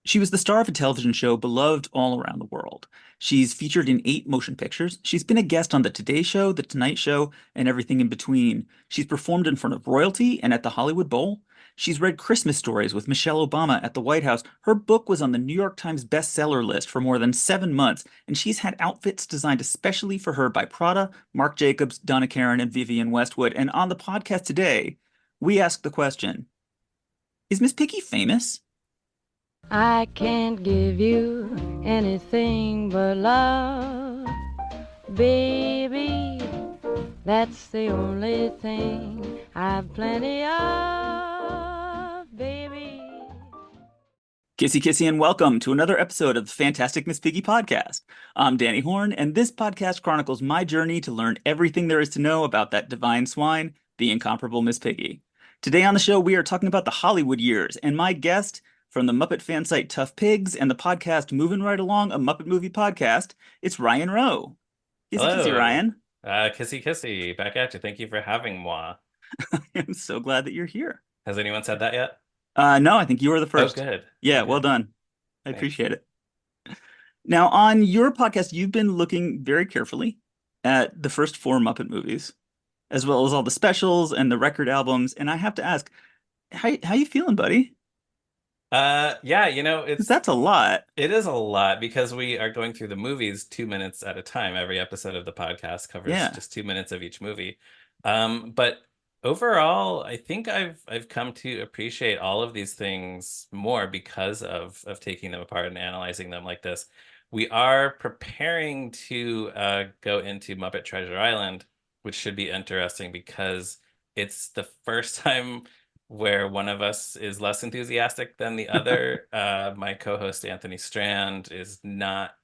She was the star of a television show beloved all around the world. She's featured in 8 motion pictures. She's been a guest on The Today Show, The Tonight Show, and everything in between. She's performed in front of royalty and at the Hollywood Bowl. She's read Christmas stories with Michelle Obama at the White House. Her book was on the New York Times bestseller list for more than 7 months, and she's had outfits designed especially for her by Prada, Marc Jacobs, Donna Karan, and Vivienne Westwood. And on the podcast today, we ask the question, is Miss Piggy famous? I can't give you anything but love, baby. That's the only thing I've plenty of, baby. Kissy Kissy and welcome to another episode of the Fantastic Miss Piggy podcast. I'm Danny Horn, and this podcast chronicles my journey to learn everything there is to know about that divine swine, the incomparable Miss Piggy. Today on the show, we are talking about the Hollywood years, and my guest from the Muppet fan site Tough Pigs and the podcast Moving Right Along, a Muppet movie podcast, it's Ryan Roe. Kissy Kissy, Hello. Ryan. Kissy Kissy, back at you. Thank you for having moi. I'm so glad that you're here. Has anyone said that yet? No, I think you were the first. Oh, good. Yeah, Okay. well done. I Thanks. appreciate it. Now, on your podcast, you've been looking very carefully at the first 4 Muppet movies, as well as all the specials and the record albums. And I have to ask, how you feeling, buddy? Yeah, 'Cause that's a lot. it is a lot because we are going through the movies 2 minutes at a time. Every episode of the podcast covers Yeah. just 2 minutes of each movie. But overall, I think I've come to appreciate all of these things more because of taking them apart and analyzing them like this. We are preparing to go into Muppet Treasure Island, which should be interesting because it's the first time where one of us is less enthusiastic than the other. My co-host Anthony Strand is not.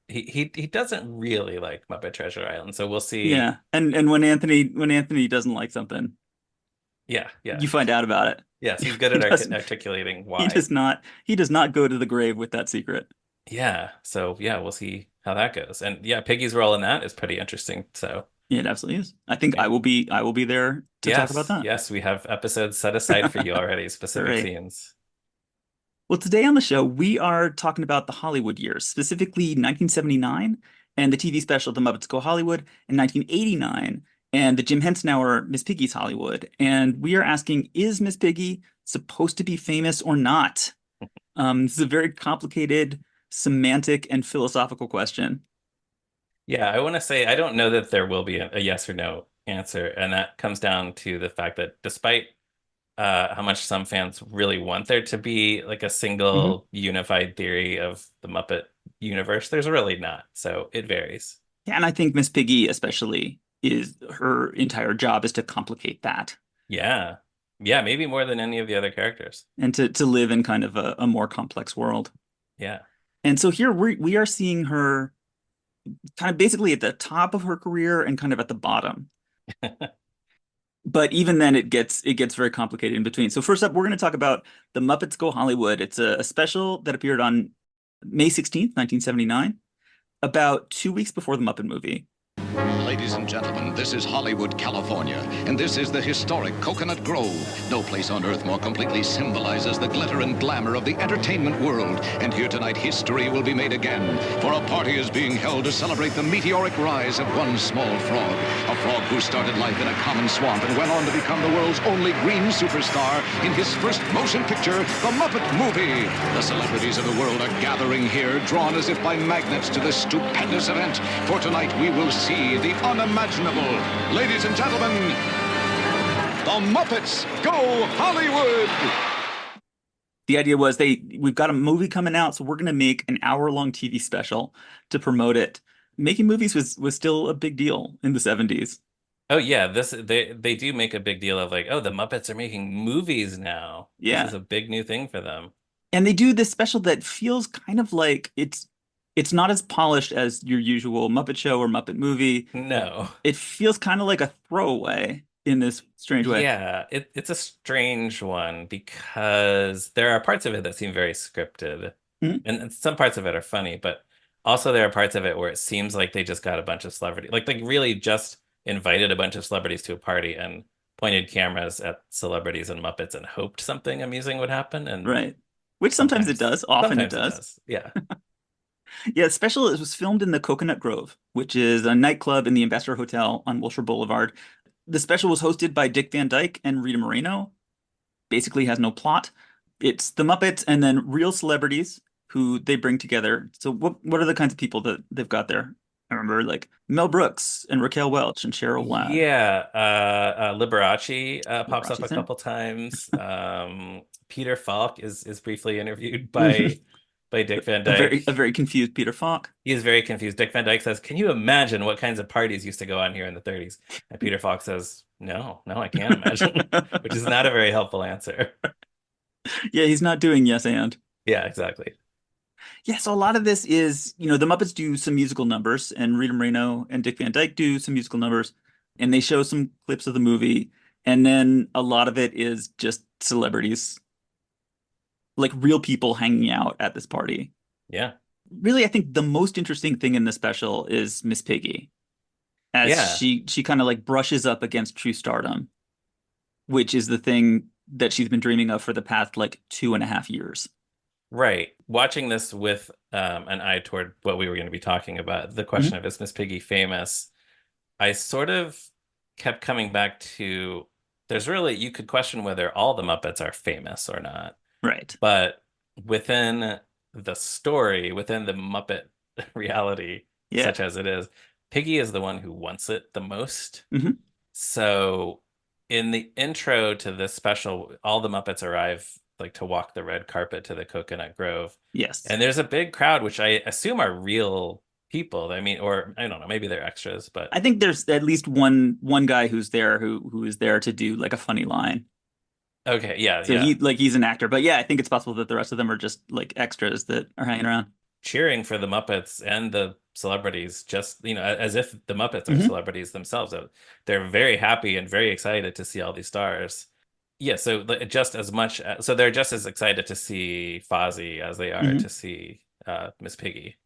He doesn't really like Muppet Treasure Island, so we'll see. Yeah. And when Anthony doesn't like something, Yeah. you find out about it. Yes, he's good He at doesn't- articulating why. He does not go to the grave with that secret. Yeah, so yeah, we'll see how that goes. And yeah, Piggy's role in that is pretty interesting. So Yeah, it absolutely is. I think Yeah. I will be there to talk about that. yes, we have episodes set aside for you already, specific Hooray. scenes. Well, today on the show, we are talking about the Hollywood years, specifically 1979 and the TV special The Muppets Go Hollywood in 1989 and the Jim Henson Hour Miss Piggy's Hollywood. And we are asking, is Miss Piggy supposed to be famous or not? This is a very complicated, semantic, and philosophical question. Yeah, I want to say I don't know that there will be a yes or no answer, and that comes down to the fact that despite how much some fans really want there to be like a single unified theory of the Muppet universe, there's really not. So it varies. Yeah, and I think Miss Piggy especially is her entire job is to complicate that Yeah. Yeah, maybe more than any of the other characters. and to live in kind of a more complex world. Yeah. And so here we are seeing her kind of basically at the top of her career and kind of at the bottom. But even then it gets very complicated in between. So first up, we're going to talk about the Muppets Go Hollywood. It's a special that appeared on May 16th, 1979, about 2 weeks before the Muppet movie. Ladies and gentlemen, this is Hollywood, California, and this is the historic Coconut Grove. No place on earth more completely symbolizes the glitter and glamour of the entertainment world. And here tonight, history will be made again, for a party is being held to celebrate the meteoric rise of one small frog. A frog who started life in a common swamp and went on to become the world's only green superstar in his first motion picture, The Muppet Movie. The celebrities of the world are gathering here, drawn as if by magnets to this stupendous event. For tonight, we will see the unimaginable. Ladies and gentlemen, the Muppets Go Hollywood! The idea was we've got a movie coming out, so we're going to make an hour-long TV special to promote it. Making movies was still a big deal in the 70s. Oh yeah, they do make a big deal of like, oh, the Muppets are making movies now. Yeah. This is a big new thing for them. And they do this special that feels kind of like it's not as polished as your usual Muppet Show or Muppet movie. No. It feels kind of like a throwaway in this strange way. Yeah, it's a strange one because there are parts of it that seem very scripted. Mhm. And some parts of it are funny, but also there are parts of it where it seems like they just got a bunch of celebrities, like they really just invited a bunch of celebrities to a party and pointed cameras at celebrities and Muppets and hoped something amusing would happen. And Right. which sometimes it Sometimes. does, often it Sometimes it does. does. Yeah. Yeah, the special it was filmed in the Coconut Grove, which is a nightclub in the Ambassador Hotel on Wilshire Boulevard. The special was hosted by Dick Van Dyke and Rita Moreno. Basically has no plot. It's the Muppets and then real celebrities who they bring together. So what are the kinds of people that they've got there? I remember like Mel Brooks and Raquel Welch and Cheryl Ladd. Yeah, Liberace pops up a Liberace's there. couple times. Peter Falk is briefly interviewed by Dick Van A Dyke. very confused Peter Falk. He is very confused. Dick Van Dyke says, "Can you imagine what kinds of parties used to go on here in the 30s?" And Peter Falk says, "No, no, I can't imagine," which is not a very helpful answer. Yeah, he's not doing yes and. Yeah, exactly. Yeah, so a lot of this is, the Muppets do some musical numbers, and Rita Moreno and Dick Van Dyke do some musical numbers, and they show some clips of the movie, and then a lot of it is just celebrities, like real people hanging out at this party. Yeah. Really, I think the most interesting thing in the special is Miss Piggy, as Yeah. she kind of like brushes up against true stardom, which is the thing that she's been dreaming of for the past like 2.5 years. Right. Watching this with an eye toward what we were going to be talking about, the Mhm. question of is Miss Piggy famous? I sort of kept coming back to you could question whether all the Muppets are famous or not. Right. But within the story, within the Muppet reality, Yeah. such as it is, Piggy is the one who wants it the most. Hmm. So in the intro to this special, all the Muppets arrive like to walk the red carpet to the Coconut Grove. Yes. And there's a big crowd, which I assume are real people. I mean, or I don't know, maybe they're extras, but I think there's at least one guy who's there who is there to do like a funny line. okay, yeah, So yeah. he's an actor, but yeah, I think it's possible that the rest of them are just like extras that are hanging around. Cheering for the Muppets and the celebrities, just, as if the Muppets are Hmm. celebrities themselves. They're very happy and very excited to see all these stars. Yeah, so just as much, so they're just as excited to see Fozzie as they are Hmm. to see Miss Piggy.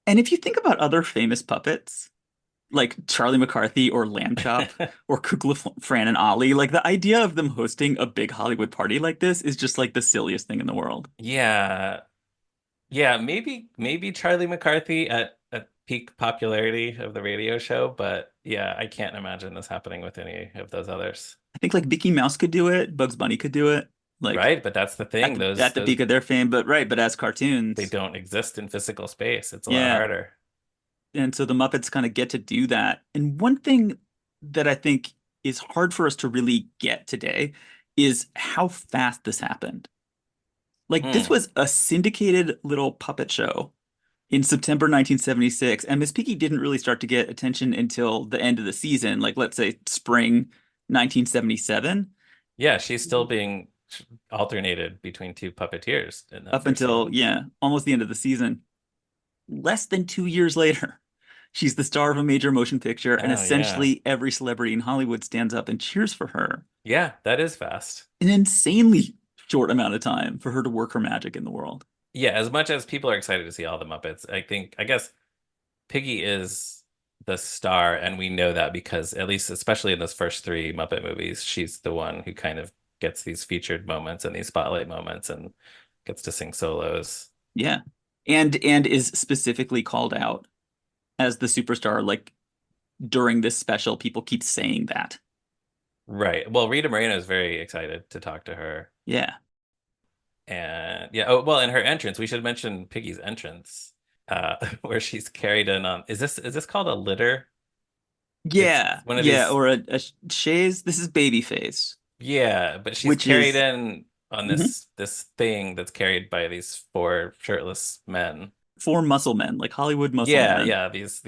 And if you think about other famous puppets, like Charlie McCarthy or Lamb Chop or Kukla, Fran and Ollie, like the idea of them hosting a big Hollywood party like this is just like the silliest thing in the world. Yeah, yeah, maybe Charlie McCarthy at peak popularity of the radio show, but yeah, I can't imagine this happening with any of those others. I think like Mickey Mouse could do it, Bugs Bunny could do it, like Right, but that's the thing. at the Those peak of their fame, but right, but as they cartoons, don't exist in physical space. It's a lot yeah. harder. And so the Muppets kind of get to do that. And one thing that I think is hard for us to really get today is how fast this happened. Like this Hmm. was a syndicated little puppet show in September 1976, and Miss Piggy didn't really start to get attention until the end of the season, like let's say spring 1977, Yeah, she's still being alternated between two puppeteers in that up first until season. yeah, almost the end of the season. Less than 2 years later, she's the star of a major motion picture, and Oh yeah. essentially every celebrity in Hollywood stands up and cheers for her. Yeah, that is fast. An insanely short amount of time for her to work her magic in the world. Yeah, as much as people are excited to see all the Muppets, I guess Piggy is the star, and we know that because at least, especially in those first three Muppet movies, she's the one who kind of gets these featured moments and these spotlight moments and gets to sing solos. Yeah. And is specifically called out as the superstar. Like during this special, people keep saying that. Right. Well, Rita Moreno is very excited to talk to her. Yeah. And yeah, oh well, in her entrance, we should mention Piggy's entrance, where she's carried in on is this called a litter? It's Yeah. one of Yeah. these, Or a chaise. This is Babyface, yeah, but she's which carried is in on mhm, this thing that's carried by these four shirtless men. for muscle men, like Hollywood muscle Yeah, men. yeah, these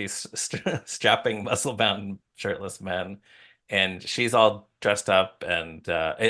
strapping muscle-bound shirtless men. And she's all dressed up, and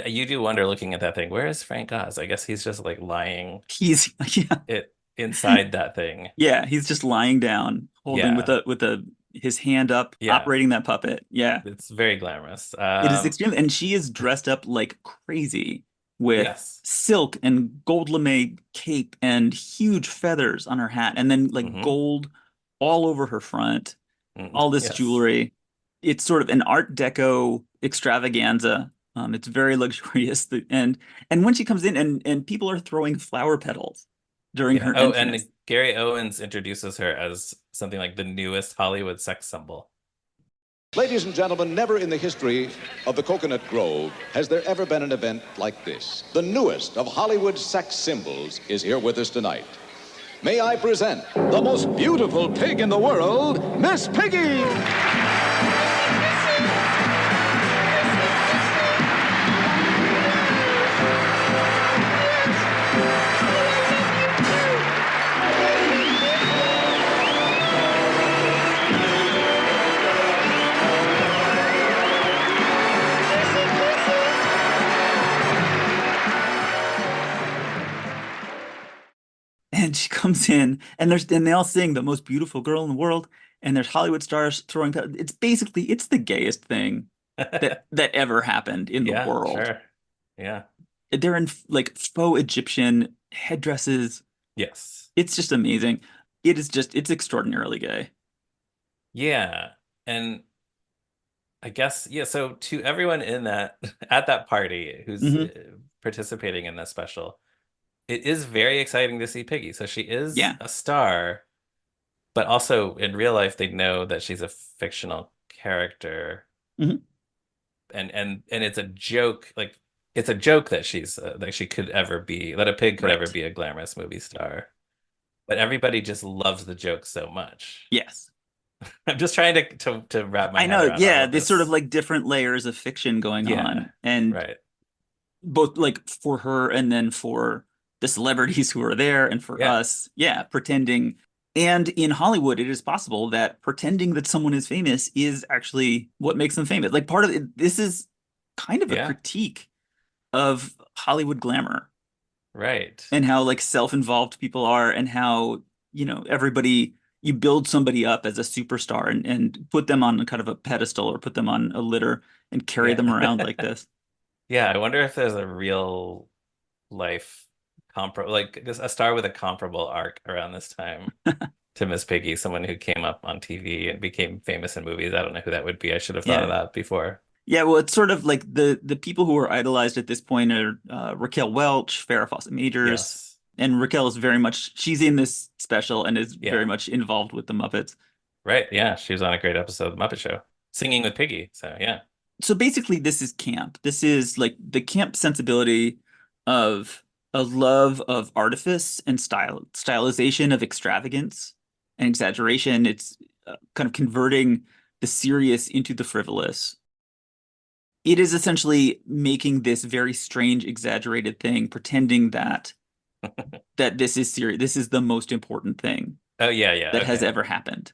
you do wonder looking at that thing, where is Frank Oz? I guess he's just like lying He's yeah. it inside that thing. Yeah, he's just lying down, holding Yeah, with a his hand up, yeah, operating that puppet. Yeah. it's very glamorous. It is extreme, and she is dressed up like crazy with Yes. silk and gold lame cape and huge feathers on her hat, and then like Hmm. gold all over her front, Hmm. all this Yes. jewelry. It's sort of an Art Deco extravaganza It's very luxurious. And when she comes in and people are throwing flower petals during Yeah. her Oh, entrance. and Gary Owens introduces her as something like the newest Hollywood sex symbol. Ladies and gentlemen, never in the history of the Coconut Grove has there ever been an event like this. The newest of Hollywood's sex symbols is here with us tonight. May I present the most beautiful pig in the world, Miss Piggy! And she comes in, and they all sing "The Most Beautiful Girl in the World," and there's Hollywood stars throwing. It's the gayest thing that ever happened in the Yeah, world. sure. Yeah. They're in like faux Egyptian headdresses. Yes. It's just amazing. It's extraordinarily gay. Yeah. And I guess, yeah, so to everyone in that at that party who's Hmm. participating in this special, it is very exciting to see Piggy. So she is Yeah. a star, but also in real life they know that she's a fictional character, Hmm. and it's a joke, like it's a joke that she could ever be, that a pig could ever Right. be a glamorous movie star. But everybody just loves the joke so much. Yes. I'm just trying to wrap my I head know. around all Yeah. of There's sort of this. like different layers of fiction going Yeah, on, and right. both like for her and then for the celebrities who are there and for Yeah, us. Yeah, pretending. And in Hollywood, it is possible that pretending that someone is famous is actually what makes them famous. Like part of it, this is kind of a yeah, critique of Hollywood glamour right. and how like self-involved people are and how, everybody you build somebody up as a superstar and put them on kind of a pedestal or put them on a litter and carry Yeah. them around like this. Yeah, I wonder if there's a real life like a star with a comparable arc around this time to Miss Piggy, someone who came up on TV and became famous in movies. I don't know who that would be. I should have thought of Yeah. that before. Yeah, well, it's sort of like the people who are idolized at this point are Raquel Welch, Farrah Fawcett Majors, Yes. and Raquel is very much she's in this special and is very Yeah. much involved with the Muppets. Right. Yeah. She was on a great episode of the Muppet Show, singing with Piggy. So yeah. So basically, this is camp. This is like the camp sensibility of a love of artifice and stylization of extravagance and exaggeration. It's kind of converting the serious into the frivolous. It is essentially making this very strange, exaggerated thing, pretending that this is serious. This is the most important thing Oh yeah, yeah. that has Okay. ever happened.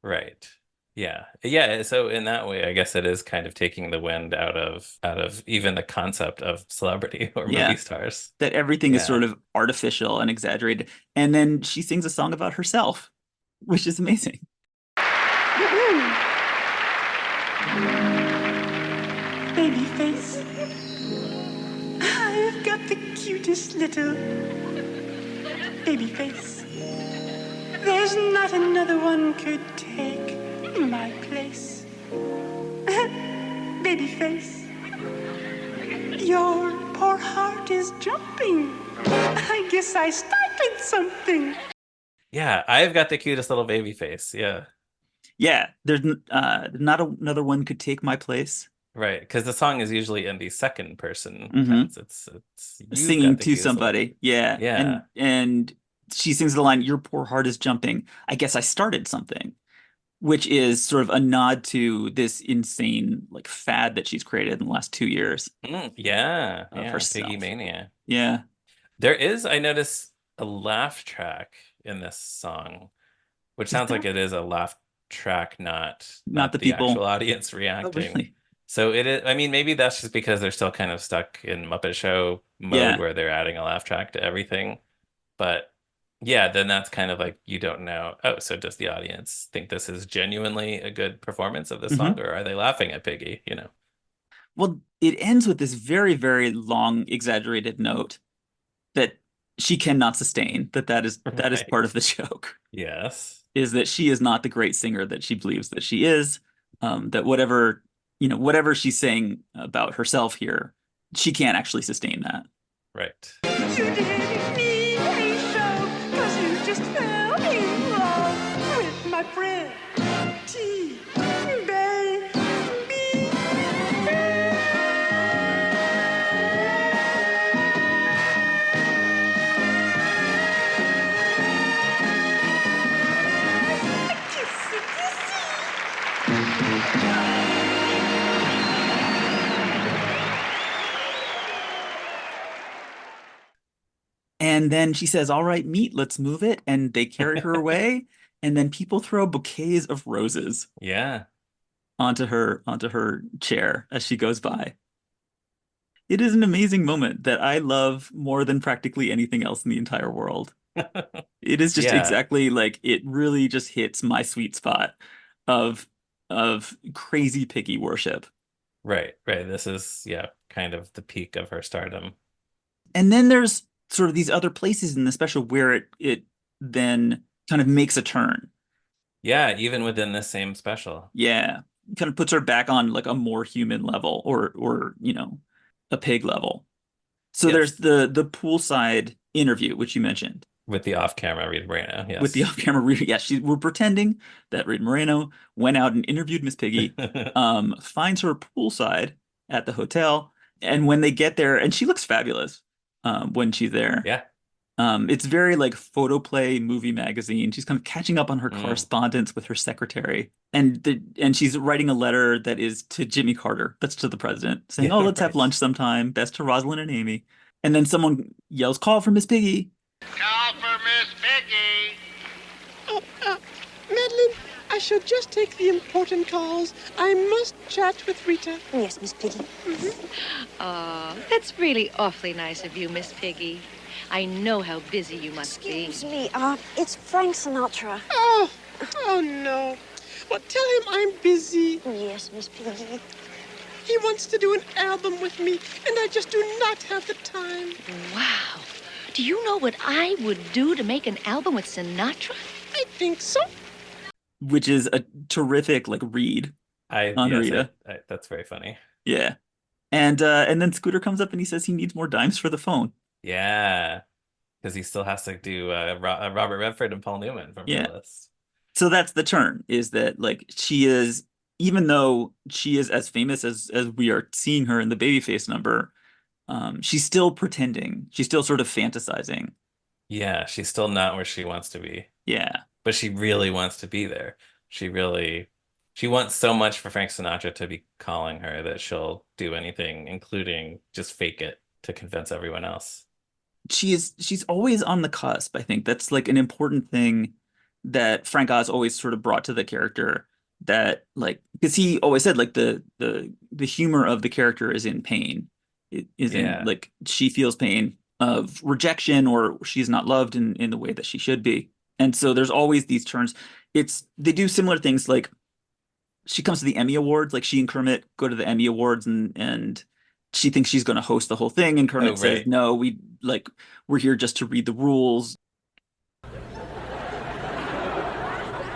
Right. Yeah. Yeah, so in that way, I guess it is kind of taking the wind out of even the concept of celebrity or movie Yeah, stars. that everything is Yeah. sort of artificial and exaggerated. And then she sings a song about herself, which is amazing. Babyface, I've got the cutest little baby face. There's not another one could take my place. Babyface, your poor heart is jumping. I guess I started something. Yeah, I've got the cutest little baby face. Yeah. Yeah, there's not another one could take my place. Right, because the song is usually in the second person Hmm. tense. It's you've Singing got the to cutest little. somebody. Yeah, Yeah. and she sings the line, "Your poor heart is jumping. I guess I started something," which is sort of a nod to this insane like fad that she's created in the last 2 years Yeah, of yeah, Piggy herself. Mania. Yeah. There is, I notice, a laugh track in this song, which Is sounds there? like it is a laugh track, not Not the not the actual people. audience Oh, reacting. really? So it is, I mean, maybe that's just because they're still kind of stuck in Muppet Show mode Yeah. where they're adding a laugh track to everything. But yeah, then that's kind of like you don't know. Oh, so does the audience think this is genuinely a good performance of the song, Hmm. or are they laughing at Piggy? Well, it ends with this very, very long, exaggerated note that she cannot sustain. That is part Right. of the joke, Yes. is that she is not the great singer that she believes that she is. That whatever you know, whatever she's saying about herself here, she can't actually sustain that. Right. You did me a show, 'cause you just fell in love with my pretty baby. Kissy, kissy. And then she says, "All right, meet, let's move it." And they carry her away. And then people throw bouquets of roses Yeah. onto her chair as she goes by. It is an amazing moment that I love more than practically anything else in the entire world. It is just Yeah. exactly like it really just hits my sweet spot of crazy piggy worship. Right. Right. This is, yeah, kind of the peak of her stardom. And then there's sort of these other places in the special where it then kind of makes a turn. Yeah, even within this same special. Yeah. Kind of puts her back on like a more human level or you know, a pig level. So there's Yes. the poolside interview, which you mentioned. With the off-camera Rita Moreno. With the Yes. off-camera reader. Yeah, we're pretending that Rita Moreno went out and interviewed Miss Piggy, finds her poolside at the hotel, and when they get there, and she looks fabulous when she's there. Yeah. It's very like photoplay movie magazine. She's kind of catching up on her Mm. correspondence with her secretary, and she's writing a letter that is to Jimmy Carter, that's to the president, saying, Yeah, "Oh, let's have right. lunch sometime. Best to Rosalind and Amy." And then someone yells, "Call for Miss Piggy." Call for Miss Piggy. Oh, Madeline, I shall just take the important calls. I must chat with Rita. Yes, Miss Piggy. That's really awfully nice of you, Miss Piggy. I know how busy you must be. Excuse me, it's Frank Sinatra. Oh no. Well, tell him I'm busy. Yes, Miss Piggy. He wants to do an album with me, and I just do not have the time. Wow. Do you know what I would do to make an album with Sinatra? I think so. Which is a terrific like read on Yes, Rita. that's very funny. Yeah. And then Scooter comes up and he says he needs more dimes for the phone. Yeah. Because he still has to do Robert Redford and Paul Newman from Yeah. Fearless. So that's the turn, is that like she is, even though she is as famous as we are seeing her in the Babyface number, she's still pretending. She's still sort of fantasizing. Yeah, she's still not where she wants to be. Yeah. But she really wants to be there. She wants so much for Frank Sinatra to be calling her that she'll do anything, including just fake it to convince everyone else. She's always on the cusp. I think that's like an important thing that Frank Oz always sort of brought to the character, that like, because he always said like the humor of the character is in pain. It is Yeah. in like she feels pain of rejection, or she's not loved in the way that she should be. And so there's always these turns. They do similar things, like she comes to the Emmy Awards, like she and Kermit go to the Emmy Awards, and she thinks she's going to host the whole thing, and Kermit says, right. "No, we're here just to read the rules."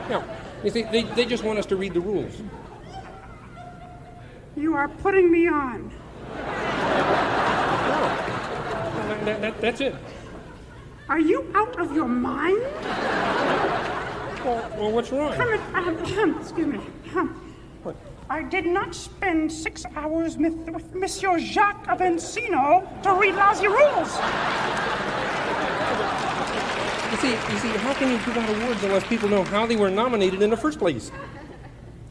No, you see, they just want us to read the rules. You are putting me on. That's it. Are you out of your mind? Well, what's wrong? Kermit, excuse me. What? I did not spend 6 hours with Monsieur Jacques Avencino to read lousy rules. You see, how can you give out awards unless people know how they were nominated in the first place?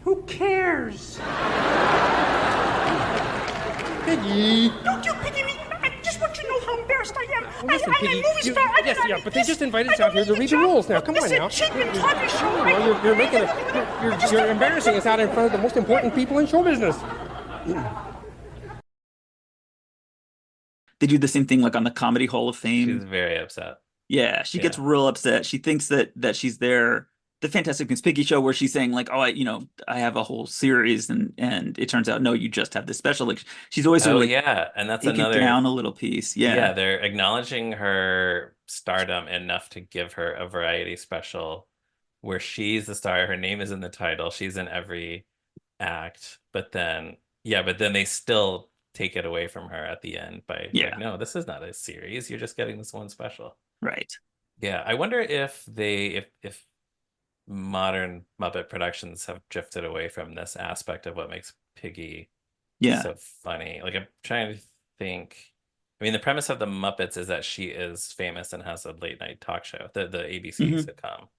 Who cares? Piggy! Don't you pity me? I just want you to know how embarrassed I am. Well, listen, I'm Piggy, a movie star. yes, yeah, but they just invited us out here to read the rules. Now, come on now. This is a cheap and tawdry show. Well, you're embarrassing us out in front of the most important people in show business. They do the same thing like on the Comedy Hall of Fame. She's very upset. Yeah, she gets real upset. She thinks that she's there, the Fantastic Miss Piggy show, where she's saying like, "Oh, I have a whole series," and it turns out, no, you just have this special. Like she's always sort of like, yeah, and that's take another it down a little piece. Yeah, they're acknowledging her stardom enough to give her a variety special where she's the star. Her name is in the title. She's in every act, but then they still take it away from her at the end by like, Yeah, no, this is not a series. You're just getting this one special. right. Yeah, I wonder if if modern Muppet productions have drifted away from this aspect of what makes Piggy Yeah. so funny. Like I'm trying to think. I mean, the premise of the Muppets is that she is famous and has a late night talk show, the ABC Hmm. sitcom,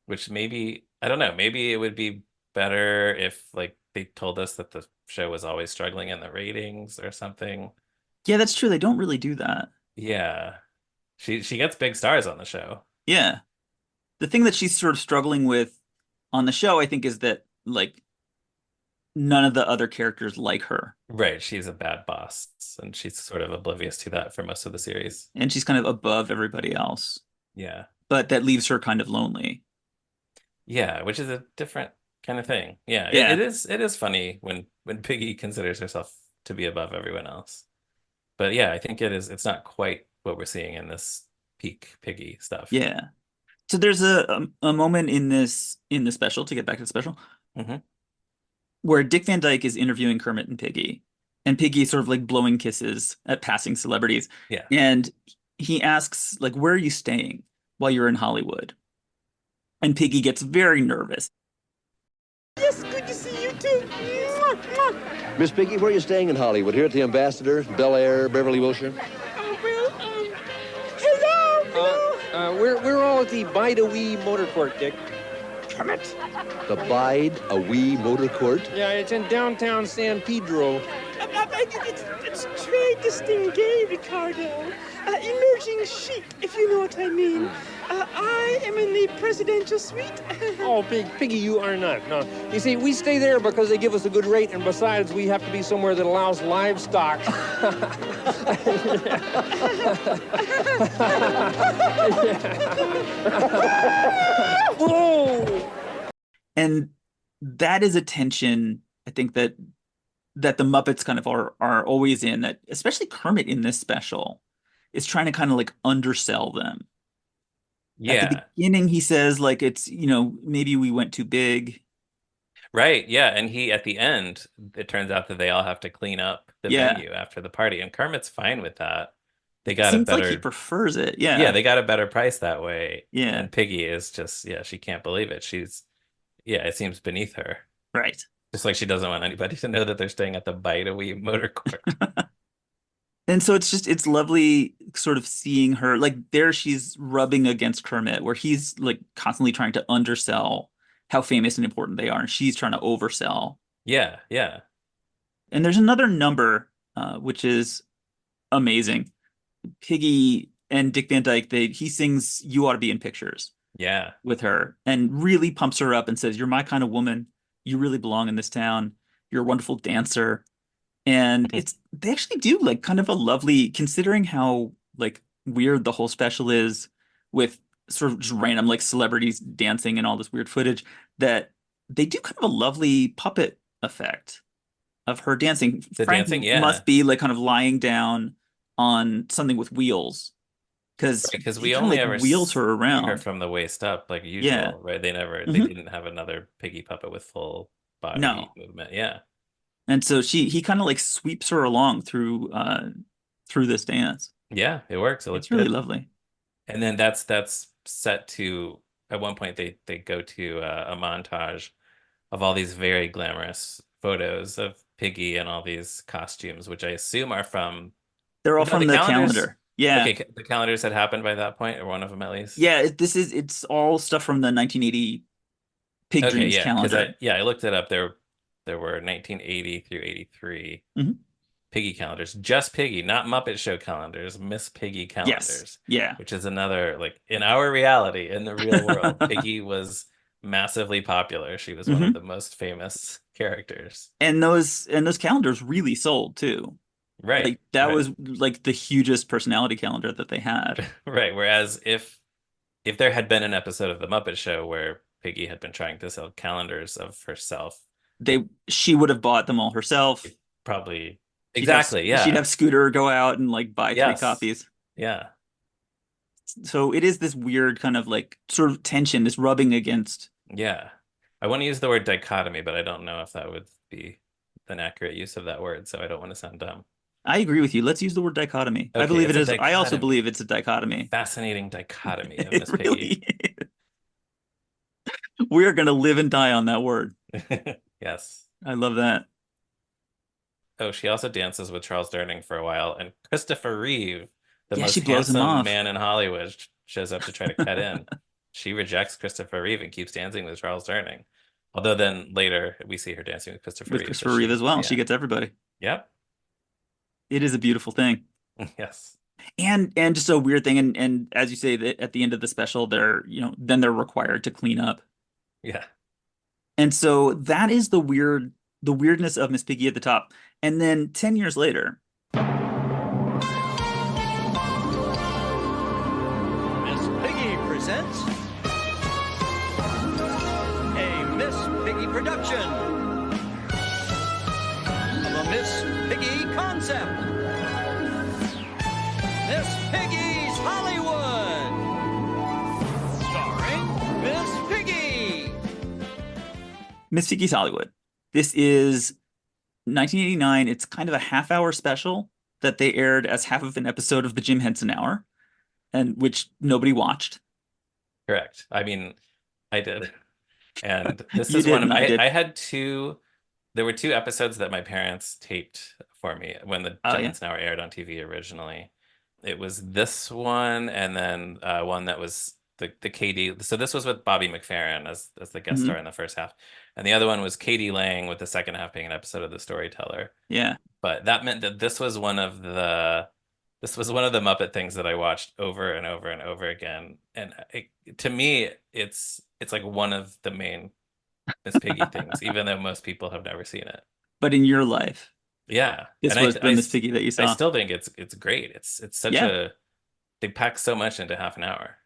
which maybe I don't know, maybe it would be better if like they told us that the show was always struggling in the ratings or something. Yeah, that's true. They don't really do that. Yeah. She gets big stars on the show. Yeah. The thing that she's sort of struggling with on the show, I think, is that like none of the other characters like her. Right, she's a bad boss, and she's sort of oblivious to that for most of the series. And she's kind of above everybody else. Yeah. But that leaves her kind of lonely. Yeah, which is a different kind of thing. Yeah, Yeah. it is funny when Piggy considers herself to be above everyone else. But yeah, I think it's not quite what we're seeing in this peak Piggy stuff. Yeah. So there's a moment in the special, to get back to the special, Hmm. where Dick Van Dyke is interviewing Kermit and Piggy is sort of like blowing kisses at passing celebrities. Yeah. And he asks, like, where are you staying while you're in Hollywood? And Piggy gets very nervous. Yes, good to see you too. Mwah, mwah. Miss Piggy, where are you staying in Hollywood? Here at the Ambassador, Bel Air, Beverly Wilshire? Hello. We're all at the Bide a Wee Motor Court, Dick. Kermit. The Bide a Wee Motor Court? Yeah, it's in downtown San Pedro. It's très distingué, Ricardo. Emerging chic, if you know what I mean. I am in the presidential suite. Oh, Piggy, you are not. No. You see, we stay there because they give us a good rate, and besides, we have to be somewhere that allows livestock. Whoa! And that is a tension, I think, that the Muppets kind of are always in, that especially Kermit in this special is trying to kind of like undersell them. Yeah. At the beginning, he says, like, it's, maybe we went too big. Right. Yeah. And he, at the end, it turns out that they all have to clean up the venue after the party. And Kermit's fine with that. They got Seems a better. like he prefers it. Yeah. Yeah. They got a better price that way. Yeah. And Piggy is just, she can't believe it. It seems beneath her. Right. Just like she doesn't want anybody to know that they're staying at the Bide a Wee Motor Court. And so it's lovely sort of seeing her, like, there she's rubbing against Kermit, where he's like constantly trying to undersell how famous and important they are, and she's trying to oversell. Yeah, yeah. And there's another number, which is amazing. Piggy and Dick Van Dyke, he sings "You Ought to Be in Pictures" with her, and really pumps her up and says, "You're my kind of woman. You really belong in this town. You're a wonderful dancer." And they actually do like kind of a lovely, considering how like weird the whole special is, with sort of just random like celebrities dancing and all this weird footage, that they do kind of a lovely puppet effect of her dancing. The Frank dancing, must be like kind of lying down on something with wheels, because we only ever wheels her see around her from the waist up like usual, right? They didn't have another Piggy puppet with full body movement. Yeah. And so he kind of like sweeps her along through this dance. Yeah, it works. It looks It's really good. lovely. And then that's set to, at one point they go to a montage of all these very glamorous photos of Piggy and all these costumes, which I assume are from. They're all from the calendar. Yeah. Okay, the calendars had happened by that point, or one of them at least. Yeah, it's all stuff from the 1980 Pig Dreams calendar. I looked it up. There were 1980 through 83 Piggy calendars. Just Piggy, not Muppet Show calendars, Miss Piggy calendars. Yes. Yeah. Which is another, like, in our reality, in the real world, Piggy was massively popular. She was one of the most famous characters. And those calendars really sold too. Right. Like, that was like the hugest personality calendar that they had. Right. Whereas if there had been an episode of The Muppet Show where Piggy had been trying to sell calendars of herself, she would have bought them all herself. Probably. Exactly. She'd have Scooter go out and like buy 3 copies. Yeah. So it is this weird kind of like sort of tension, this rubbing against. Yeah. I want to use the word dichotomy, but I don't know if that would be an accurate use of that word, so I don't want to sound dumb. I agree with you. Let's use the word dichotomy. I Okay, believe it it's a is. I also dichotomy. believe it's a dichotomy. Fascinating dichotomy of It Miss Piggy. really is. We are going to live and die on that word. Yes. I love that. Oh, she also dances with Charles Durning for a while, and Christopher Reeve, the Yeah, most she blows him handsome off man in Hollywood, shows up to try to cut in. She rejects Christopher Reeve and keeps dancing with Charles Durning. Although then later we see her dancing with Christopher with Reeve, so Christopher Reeve as well. She yeah. gets everybody. Yep. It is a beautiful thing. Yes. And just a weird thing. And as you say, that at the end of the special, then they're required to clean up. Yeah. And so that is the weirdness of Miss Piggy at the top. And then 10 years later, Miss Piggy presents a Miss Piggy production of a Miss Piggy concept. Miss Piggy's Hollywood, starring Miss Piggy. Miss Piggy's Hollywood. This is 1989. It's kind of a half-hour special that they aired as half of an episode of the Jim Henson Hour, and which nobody watched. Correct. I mean, I did. And this You is did, one of and I did. I had there were two episodes that my parents taped for me when the Oh, Jim yeah. Henson Hour aired on TV originally. It was this one and then one that was the Katie. So this was with Bobby McFerrin as the guest star in the first half. And the other one was Katie Lang with the second half being an episode of The Storyteller. Yeah. But that meant that this was one of the Muppet things that I watched over and over and over again. And to me, it's like one of the main Miss Piggy things, even though most people have never seen it. But in your life, yeah, this and was the Miss Piggy that you saw. I still think it's great. It's such they pack so much into half an hour.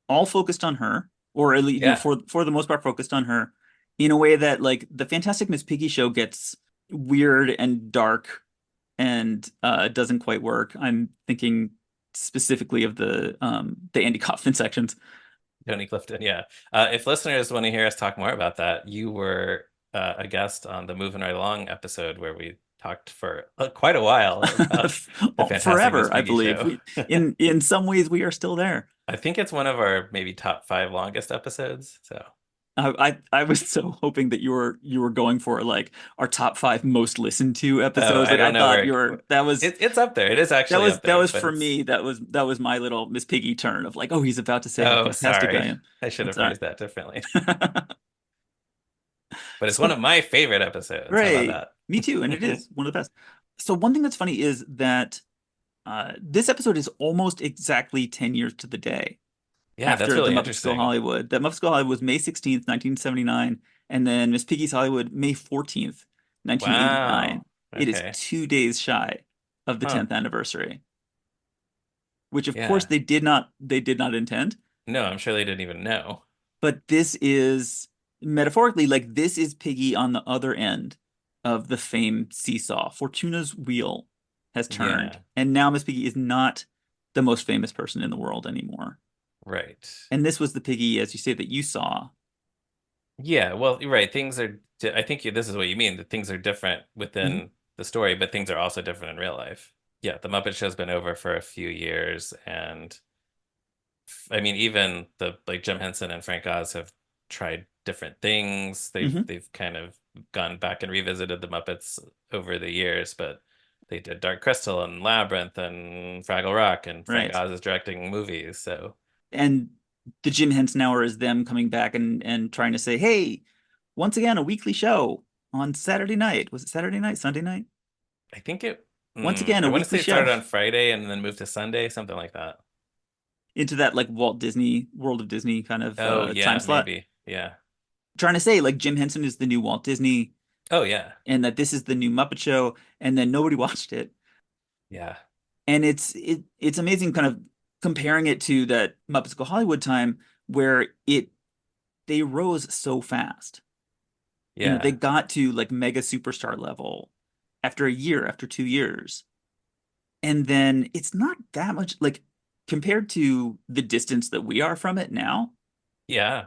All focused on her, or at least for the most part focused on her, in a way that like the Fantastic Miss Piggy show gets weird and dark and doesn't quite work. I'm thinking specifically of the Andy Kaufman sections. Tony Clifton, yeah. If listeners want to hear us talk more about that, you were a guest on the Moving Right Along episode where we talked for quite a while about the Fantastic forever, Miss I Piggy believe. show. In some ways, we are still there. I think it's one of our maybe top 5 longest episodes. So I was so hoping that you were going for like our top 5 most listened to episodes. I don't know thought you were. That was it's up there. It is actually up there. That was for me. That was my little Miss Piggy turn of like, oh, he's about to say how fantastic I am. I should have phrased that differently. But it's one of my favorite episodes. Right. How about that? Me too, and it is one of the best. So one thing that's funny is that this episode is almost exactly 10 years to the day. Yeah, after that's really the Muppets interesting. Go Hollywood. That Muppets Go Hollywood was May 16th, 1979, and then Miss Piggy's Hollywood, May 14th, 1989. Wow. It Okay. is 2 days shy of the 10th anniversary. Which of course they did not intend. No, I'm sure they didn't even know. But this is metaphorically like this is Piggy on the other end of the famed seesaw. Fortuna's wheel has turned, and now Miss Piggy is not the most famous person in the world anymore. Right. And this was the Piggy, as you say, that you saw. Yeah, well, right. Things are, I think this is what you mean, that things are different within the story, but things are also different in real life. Yeah, the Muppet Show's been over for a few years, and I mean, even like Jim Henson and Frank Oz have tried different things. They've kind of gone back and revisited the Muppets over the years, but they did Dark Crystal and Labyrinth and Fraggle Rock, and Frank Oz is directing movies, so. And the Jim Henson Hour is them coming back and trying to say, hey, once again, a weekly show on Saturday night. Was it Saturday night, Sunday night? I think it, once again, I a want to say weekly it show. started on Friday and then moved to Sunday, something like that. Into that like Walt Disney, World of Disney kind of time slot. Maybe. Yeah. Trying to say like Jim Henson is the new Walt Disney. Oh, yeah. And that this is the new Muppet Show, and then nobody watched it. Yeah. And it's amazing kind of comparing it to that Muppets Go Hollywood time where they rose so fast. Yeah. You know, they got to like mega superstar level after a year, after 2 years. And then it's not that much like compared to the distance that we are from it now. Yeah.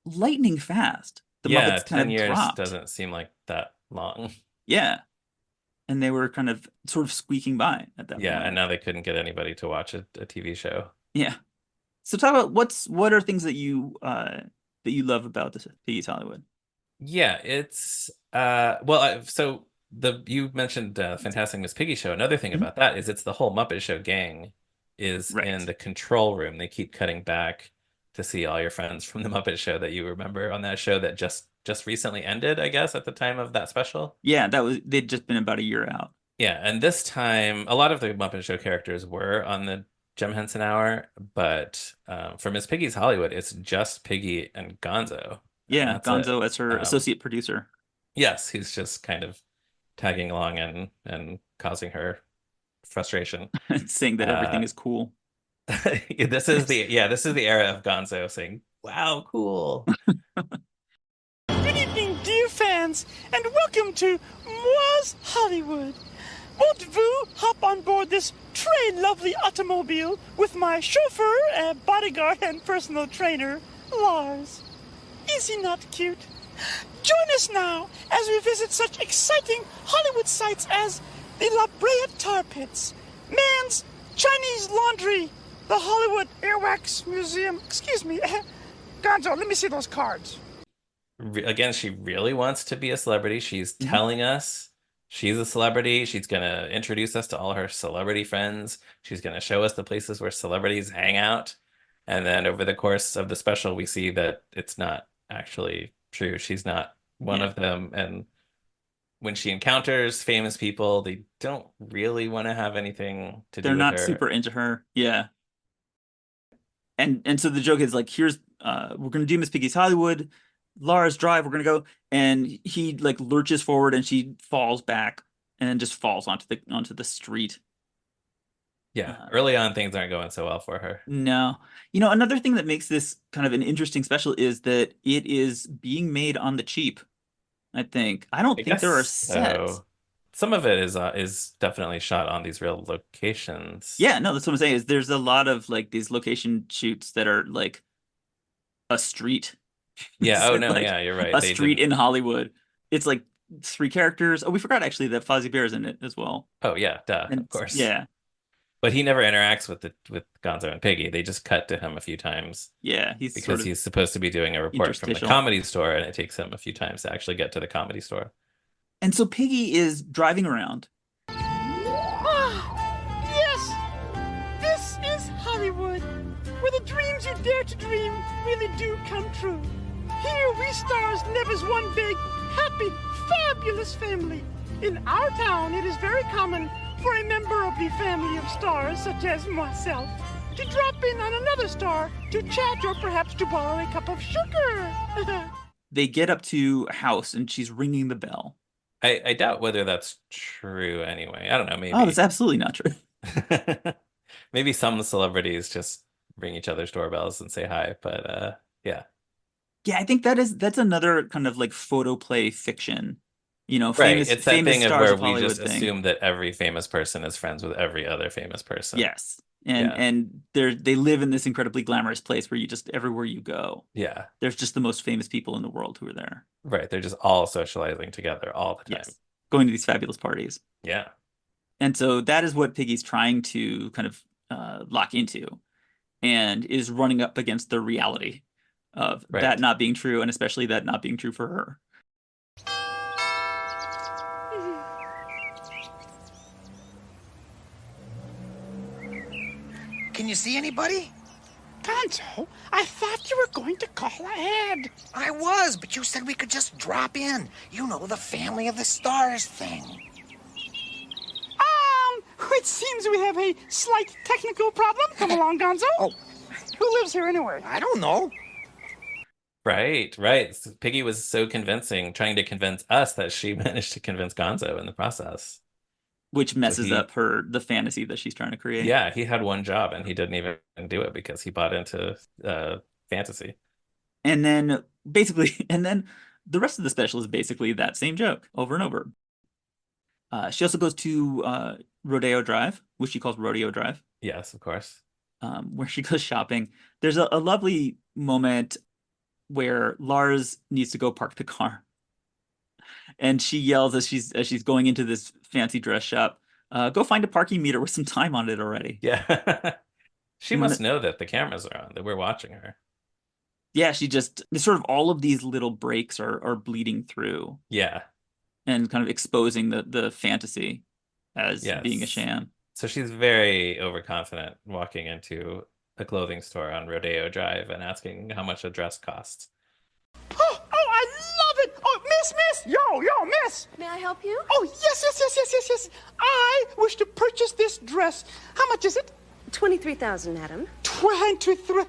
Lightning fast. the Yeah, Muppets kind 10 of years dropped. doesn't seem like that long. Yeah. And they were kind of sort of squeaking by at that Yeah, and point. now they couldn't get anybody to watch a TV show. Yeah. So talk about what are things that you love about this Piggy's Hollywood? Yeah, it's well, so the you mentioned Fantastic Miss Piggy show. Another thing Mhm. about that is it's the whole Muppet Show gang is in Right. the control room. They keep cutting back to see all your friends from the Muppet Show that you remember on that show that just recently ended, I guess, at the time of that special. Yeah, they'd just been about a year out. Yeah, and this time a lot of the Muppet Show characters were on the Jim Henson Hour, but for Miss Piggy's Hollywood, it's just Piggy and Gonzo, and Yeah, that's it. Gonzo as her associate producer. Yes, he's just kind of tagging along and causing her frustration. Saying that everything is cool. This is the era of Gonzo saying, "Wow, cool." Good evening, dear fans, and welcome to Moi's Hollywood. Won't vous hop on board this très lovely automobile with my chauffeur, bodyguard, and personal trainer, Lars? Is he not cute? Join us now as we visit such exciting Hollywood sites as the La Brea Tar Pits, Man's Chinese Laundry, the Hollywood Earwax Museum. Excuse me, Gonzo, let me see those cards. Again, she really wants to be a celebrity. She's telling us she's a celebrity. She's gonna introduce us to all her celebrity friends. She's gonna show us the places where celebrities hang out. And then over the course of the special, we see that it's not actually true. She's not one of them. And when she encounters famous people, they don't really want to have anything to do They're with not her. super into her. Yeah. And so the joke is like, here's we're gonna do Miss Piggy's Hollywood. Lars, drive, we're gonna go. And he like lurches forward and she falls back and just falls onto the street. Yeah, early on things aren't going so well for her. No. You know, another thing that makes this kind of an interesting special is that it is being made on the cheap, I think. I don't think there are sets. So. Some of it is definitely shot on these real locations. Yeah, no, that's what I'm saying is there's a lot of like these location shoots that are like a street. Yeah, oh no, like, yeah, you're right. A street in Hollywood. It's like 3 characters. Oh, we forgot actually that Fozzie Bear's in it as well. Oh yeah, duh, And of course. yeah. But he never interacts with Gonzo and Piggy. They just cut to him a few times. Yeah, because he's supposed to be doing a report from the Comedy Store, and it takes him a few times to actually get to the Comedy Store. And so Piggy is driving around. Ah, yes! This is Hollywood, where the dreams you dare to dream really do come true. Here we stars live as one big, happy, fabulous family. In our town, it is very common for a member of the family of stars, such as myself, to drop in on another star to chat or perhaps to borrow a cup of sugar. They get up to a house and she's ringing the bell. I doubt whether that's true anyway. I don't know, maybe. Oh, that's absolutely not true. Maybe some celebrities just ring each other's doorbells and say hi, but yeah. Yeah, I think that's another kind of like photoplay fiction. You know, right. It's that thing of where we just thing. assume that every famous person is friends with every other famous person. Yes. And they live in this incredibly glamorous place where you just everywhere you go. Yeah. There's just the most famous people in the world who are there. Right. They're just all socializing together all the time. Yes. Going to these fabulous parties. Yeah. And so that is what Piggy's trying to kind of lock into and is running up against the reality of that not being true, and especially that not being true for her. Can you see anybody? Gonzo, I thought you were going to call ahead. I was, but you said we could just drop in. You know, the family of the stars thing. It seems we have a slight technical problem. Come along, Gonzo. Oh. Who lives here anyway? I don't know. Right. So Piggy was so convincing, trying to convince us that she managed to convince Gonzo in the process. Which messes up the fantasy that she's trying to create. Yeah, he had one job and he didn't even do it because he bought into fantasy. And then the rest of the special is basically that same joke over and over. She also goes to Rodeo Drive, which she calls Rodeo Drive. Yes, of course. Where she goes shopping. There's a lovely moment where Lars needs to go park the car, and she yells as she's going into this fancy dress shop, "Go find a parking meter with some time on it already." Yeah. She And when must know that the cameras are on, that we're watching her. yeah, she just sort of all of these little breaks are bleeding through Yeah. and kind of exposing the fantasy as being a Yes. sham. So she's very overconfident walking into a clothing store on Rodeo Drive and asking how much a dress costs. Oh, I love it! Oh, miss! Yo, miss! May I help you? Oh, yes. I wish to purchase this dress. How much is it? 23,000, madam. 23.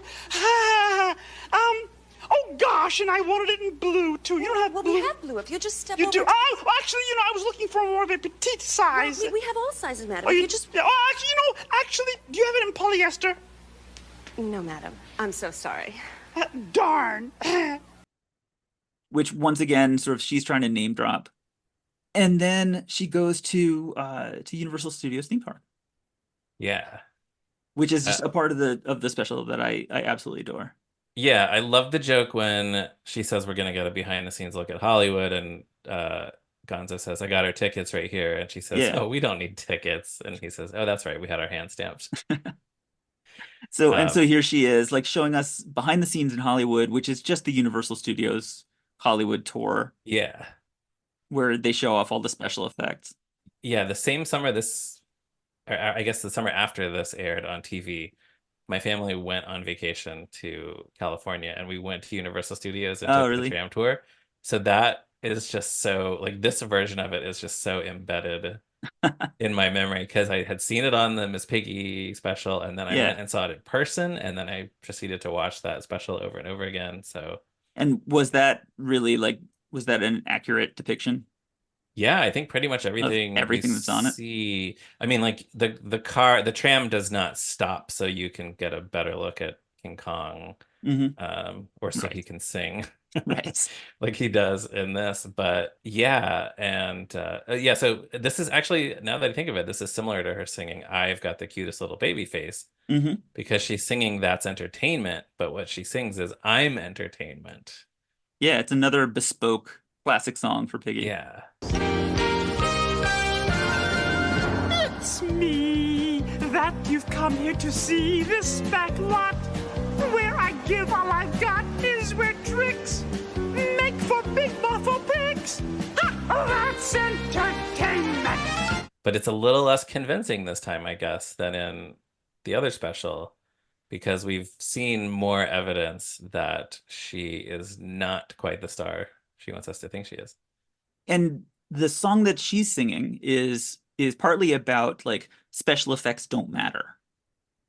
Oh gosh, and I wanted it in blue too. You don't have Well, blue? we have blue. If you just step You over do? to- Oh, actually, I was looking for more of a petite size. We have all sizes, madam. Oh, If you you just... Oh, actually, do you have it in polyester? No, madam. I'm so sorry. Darn. Which once again, sort of she's trying to name drop. And then she goes to Universal Studios theme park. Yeah. Which is just a part of the special that I absolutely adore. Yeah, I love the joke when she says we're gonna get a behind the scenes look at Hollywood, and Gonzo says, "I got our tickets right here," and she says, Yeah. "Oh, we don't need tickets," and he says, "Oh, that's right, we had our hand stamped." So here she is, like showing us behind the scenes in Hollywood, which is just the Universal Studios Hollywood tour. Yeah. Where they show off all the special effects. Yeah, the same summer I guess the summer after this aired on TV, my family went on vacation to California, and we went to Universal Studios and took the tram tour. So that is just so, like, this version of it is just so embedded in my memory because I had seen it on the Miss Piggy special, and then I went and saw it in person, and then I proceeded to watch that special over and over again. So, and was that really was that an accurate depiction? Yeah, I think pretty much everything that's on it. See, I mean, like the tram does not stop, so you can get a better look at King Kong, or so he can sing, right, like he does in this. But yeah, and yeah, so this is actually, now that I think of it, this is similar to her singing "I've Got the Cutest Little Baby Face," because she's singing "That's Entertainment," but what she sings is "I'm Entertainment." Yeah, it's another bespoke classic song for Piggy. Yeah. It's me that you've come here to see, this back lot where I give all I've got is where tricks make for big buffalo pigs. Ha! That's entertainment. But it's a little less convincing this time, I guess, than in the other special, because we've seen more evidence that she is not quite the star she wants us to think she is. And the song that she's singing is partly about like special effects don't matter.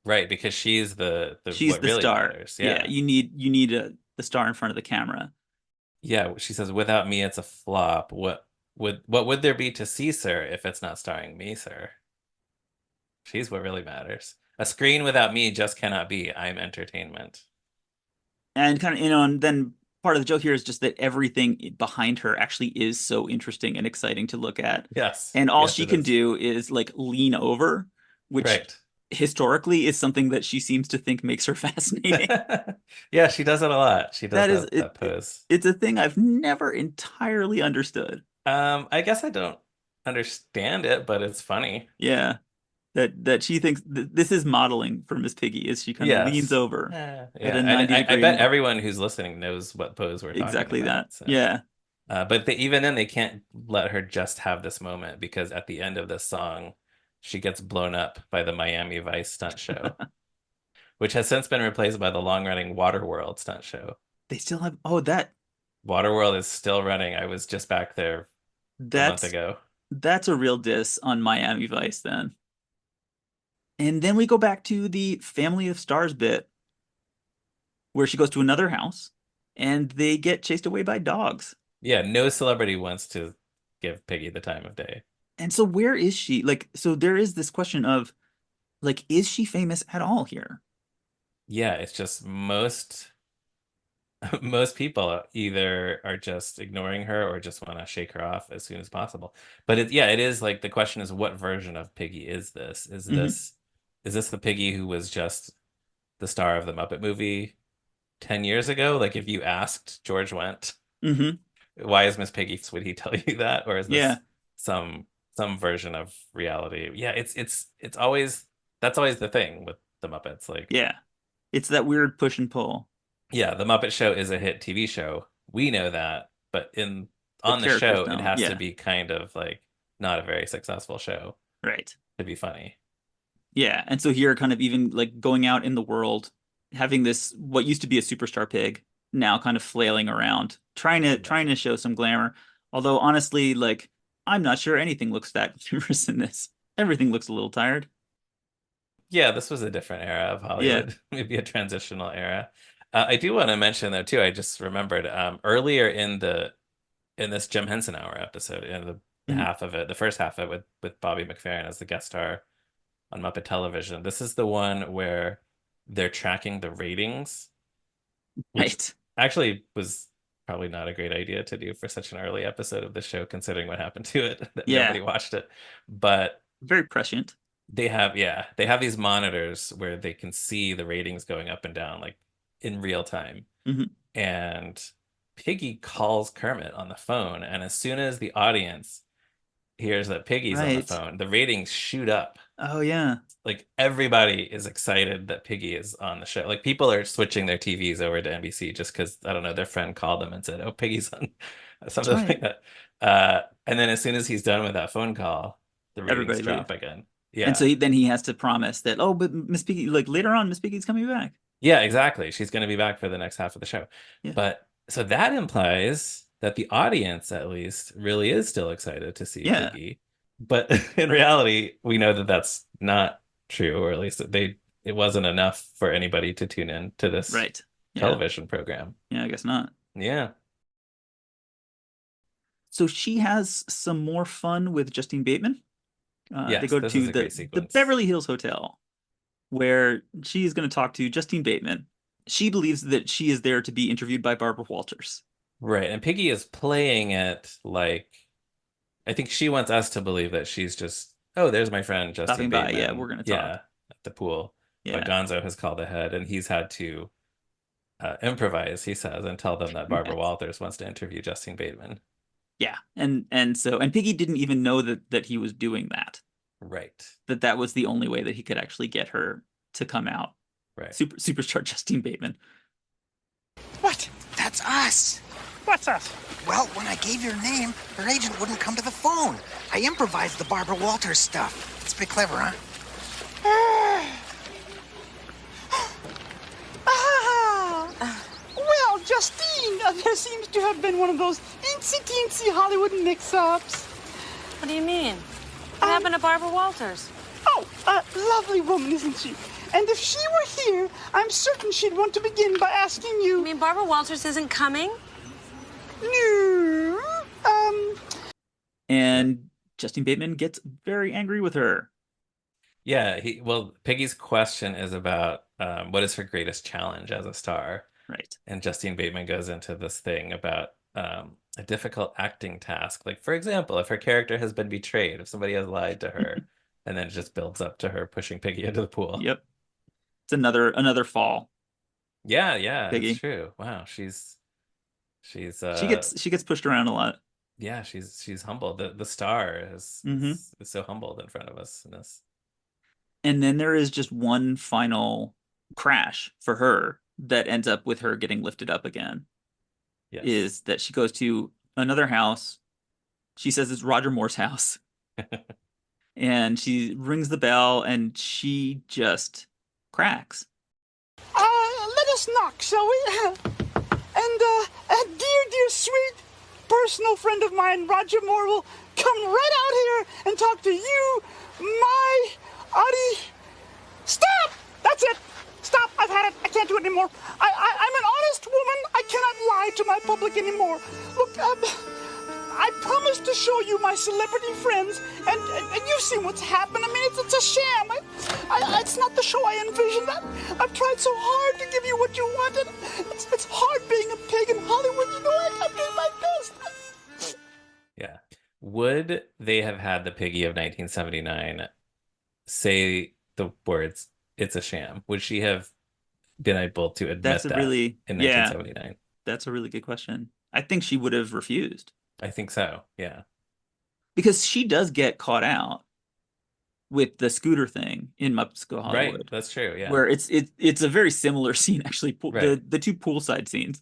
Right, because she's the she's what the really star. matters. Yeah. You need the star in front of the camera. Yeah, she says, "Without me, it's a flop. What would there be to see, sir, if it's not starring me, sir?" She's what really matters. A screen without me just cannot be. I'm entertainment. And kind of, and then part of the joke here is just that everything behind her actually is so interesting and exciting to look at. Yes. And all Yes, she it can is. do is like lean over, which historically is something that she seems to think makes her fascinating. Yeah, she does it a lot. She does that pose. It's a thing I've never entirely understood. I guess I don't understand it, but it's funny. Yeah. That she thinks this is modeling for Miss Piggy, is she kind of leans over at a 90 I degree bet everyone who's listening knows what pose we're talking exactly about. that. So. Yeah. But even then, they can't let her just have this moment, because at the end of this song, she gets blown up by the Miami Vice stunt show, which has since been replaced by the long-running Waterworld stunt show. They still have that Waterworld is still running. I was just back there a month ago. That's a real diss on Miami Vice then. And then we go back to the Family of Stars bit, where she goes to another house and they get chased away by dogs. Yeah, no celebrity wants to give Piggy the time of day. And so where is she? Like, so there is this question of, like, is she famous at all here? Yeah, it's just most people either are just ignoring her or just want to shake her off as soon as possible. But it is like, the question is, what version of Piggy is this? Is this the Piggy who was just the star of the Muppet movie 10 years ago, like if you asked George Wendt, Mm-hmm. why is Miss Piggy, would he tell you that? Or is this Yeah. some version of reality? Yeah, it's always, that's always the thing with the Muppets. Like, Yeah. It's that weird push and pull. yeah, the Muppet Show is a hit TV show. We know that, but The on the characters show, it don't. has to Yeah. be kind of like not a very successful show Right. to be funny. Yeah. And so here, kind of even like going out in the world, having this what used to be a superstar pig now kind of flailing around, trying to show some glamour. Although honestly, like I'm not sure anything looks that glamorous in this. Everything looks a little tired. Yeah, this was a different era of Yeah. Hollywood, maybe a transitional era. I do want to mention though too, I just remembered earlier in this Jim Henson Hour episode, in the Mhm. half of it, the first half of it with Bobby McFerrin as the guest star on Muppet Television. This is the one where they're tracking the ratings, which Right. actually was probably not a great idea to do for such an early episode of the show, considering what happened to it, that Yeah. nobody watched it. But Very prescient. they have these monitors where they can see the ratings going up and down like in real time. Mhm. And Piggy calls Kermit on the phone, and as soon as the audience hears that Piggy's on the Right. phone, the ratings shoot up. Oh yeah. Like everybody is excited that Piggy is on the show. Like people are switching their TVs over to NBC just because, I don't know, their friend called them and said, "Oh, Piggy's on," something Right. like that. And then as soon as he's done with that phone call, the ratings Everybody drop leave. again. And so Yeah. then he has to promise that, oh, but Miss Piggy, like later on, Miss Piggy's coming back. Yeah, exactly. She's going to be back for the next half of the show. Yeah. But so that implies that the audience, at least, really is still excited to see Yeah. Piggy. But in reality, we know that that's not true, or at least it wasn't enough for anybody to tune in to this Right. Yeah. television program. Yeah, I guess not. Yeah. So she has some more fun with Justine Bateman. They Yes, go this to is a great the sequence. Beverly Hills Hotel, where she's going to talk to Justine Bateman. She believes that she is there to be interviewed by Barbara Walters. Right. And Piggy is playing it like, I think she wants us to believe that she's just, oh, there's my friend Justine Stopping by, Bateman. yeah, we're gonna Yeah, talk. at the pool. Yeah. But Gonzo has called ahead, and he's had to improvise, he says, and tell them that Barbara Walters wants to interview Justine Bateman. Yeah. And Piggy didn't even know that he was doing that. Right. That was the only way that he could actually get her to come out. Right. Superstar Justine Bateman. What? That's us. What's us? Well, when I gave your name, her agent wouldn't come to the phone. I improvised the Barbara Walters stuff. It's a bit clever, huh? Well, Justine, there seems to have been one of those teensy Hollywood mix-ups. What do you mean? What happened to Barbara Walters? Oh, a lovely woman, isn't she? And if she were here, I'm certain she'd want to begin by asking you... You mean Barbara Walters isn't coming? No. And Justine Bateman gets very angry with her. Yeah, well, Piggy's question is about what is her greatest challenge as a star. Right. And Justine Bateman goes into this thing about a difficult acting task. Like, for example, if her character has been betrayed, if somebody has lied to her, and then it just builds up to her pushing Piggy into the pool. Yep. It's another fall. Yeah, Piggy. it's true. Wow, she's she gets pushed around a lot. Yeah, she's humbled. The star is so humbled in front of us in this. And then there is just one final crash for her that ends up with her getting lifted up again. Yes. Is that she goes to another house. She says it's Roger Moore's house. And she rings the bell and she just cracks. Let us knock, shall we? And a dear, sweet, personal friend of mine, Roger Moore, will come right out here and talk to you, my Audie. Stop! That's it. Stop. I've had it. I can't do it anymore. I'm an honest woman. I cannot lie to my public anymore. Look, I promised to show you my celebrity friends, and you've seen what's happened. I mean, it's a sham. It's not the show I envisioned. I've tried so hard to give you what you wanted. It's hard being a pig in Hollywood. You know, I'm doing my best. Yeah. Would they have had the Piggy of 1979 say the words, "It's a sham"? Would she have been able to That's admit a that really, in yeah, 1979? that's a really good question. I think she would have refused I think so. Yeah. because she does get caught out with the scooter thing in Muppets Go Right. Hollywood, That's true. Yeah. where it's a very similar scene actually. Right. The two poolside scenes,